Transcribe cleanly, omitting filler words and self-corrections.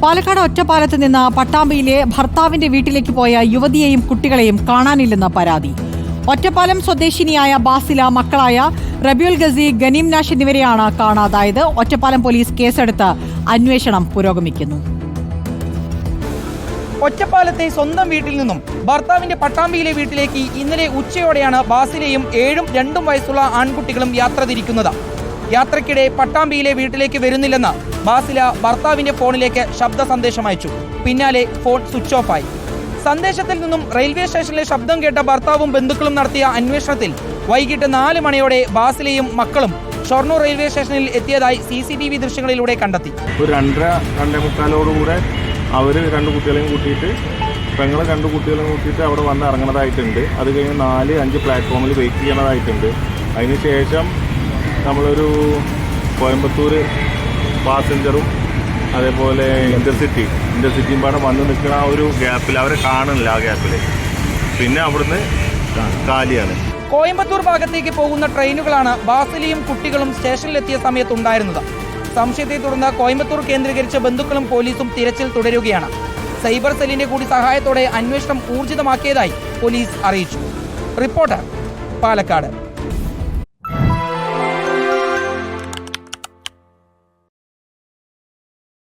പാലക്കാട് ഒറ്റപ്പാലത്ത് നിന്ന് പട്ടാമ്പിയിലെ ഭർത്താവിന്റെ വീട്ടിലേക്ക് പോയ യുവതിയെയും കുട്ടികളെയും കാണാനില്ലെന്ന പരാതി. ഒറ്റപ്പാലം സ്വദേശിനിയായ ബാസില, മക്കളായ റബിയുൽ ഗസി, ഗനീം നാഷ് എന്നിവരെയാണ് കാണാതായത്. ഒറ്റപ്പാലം പോലീസ് കേസെടുത്ത് അന്വേഷണം പുരോഗമിക്കുന്നു. ഒറ്റപ്പാലത്തെ സ്വന്തം വീട്ടിൽ നിന്നും ഭർത്താവിന്റെ പട്ടാമ്പിയിലെ വീട്ടിലേക്ക് ഇന്നലെ ഉച്ചയോടെയാണ് ബാസിലയും 7ഉം 2ഉം വയസ്സുള്ള ആൺകുട്ടികളും യാത്ര തിരിക്കുന്നത്. യാത്രയ്ക്കിടെ പട്ടാമ്പിയിലെ വീട്ടിലേക്ക് വരുന്നില്ലെന്ന് ബാസില ഭർത്താവിന്റെ ഫോണിലേക്ക് ശബ്ദ സന്ദേശം അയച്ചു. പിന്നാലെ ഫോൺ സ്വിച്ച് ഓഫ് ആയി. സന്ദേശത്തിൽ നിന്നും റെയിൽവേ സ്റ്റേഷനിലെ ശബ്ദം കേട്ട ഭർത്താവും ബന്ധുക്കളും നടത്തിയ അന്വേഷണത്തിൽ വൈകിട്ട് 4 മണിയോടെ ബാസിലയും മക്കളും ഷൊർണൂർ റെയിൽവേ സ്റ്റേഷനിൽ എത്തിയതായി CCTV ദൃശ്യങ്ങളിലൂടെ കണ്ടെത്തി. ഒരു 2:30-2:45 അവർ 2 കുട്ടികളെയും കൂട്ടിയിട്ട് പെങ്ങളെ 2 കുട്ടികളെയും കൂട്ടിയിട്ട് അവിടെ വന്ന് ഇറങ്ങുന്നതായിട്ടുണ്ട്. അത് കഴിഞ്ഞ് 4-5 പ്ലാറ്റ്ഫോമിൽ വെയിറ്റ് ചെയ്യണതായിട്ടുണ്ട്. അതിനുശേഷം നമ്മളൊരു കോയമ്പത്തൂർ പാസഞ്ചറും അതേപോലെ ഇൻ്റർസിറ്റിയും പാടെ വന്ന് നിൽക്കുന്ന ആ ഒരു ഗ്യാപ്പിൽ അവരെ കാണുന്നില്ല. ആ ഗ്യാപ്പിൽ പിന്നെ അവിടുന്ന് കാലിയാണ്. കോയമ്പത്തൂർ ഭാഗത്തേക്ക് പോകുന്ന ട്രെയിനുകളാണ് ബാസിലയും കുട്ടികളും സ്റ്റേഷനിലെത്തിയ സമയത്തുണ്ടായിരുന്നത്. സംശയത്തെ തുടർന്ന് കോയമ്പത്തൂർ കേന്ദ്രീകരിച്ച് ബന്ധുക്കളും പോലീസും തിരച്ചിൽ തുടരുകയാണ്. സൈബർ സെല്ലിന്റെ കൂടി സഹായത്തോടെ അന്വേഷണം ഊർജിതമാക്കിയതായി പോലീസ് അറിയിച്ചു. റിപ്പോർട്ടർ, പാലക്കാട്.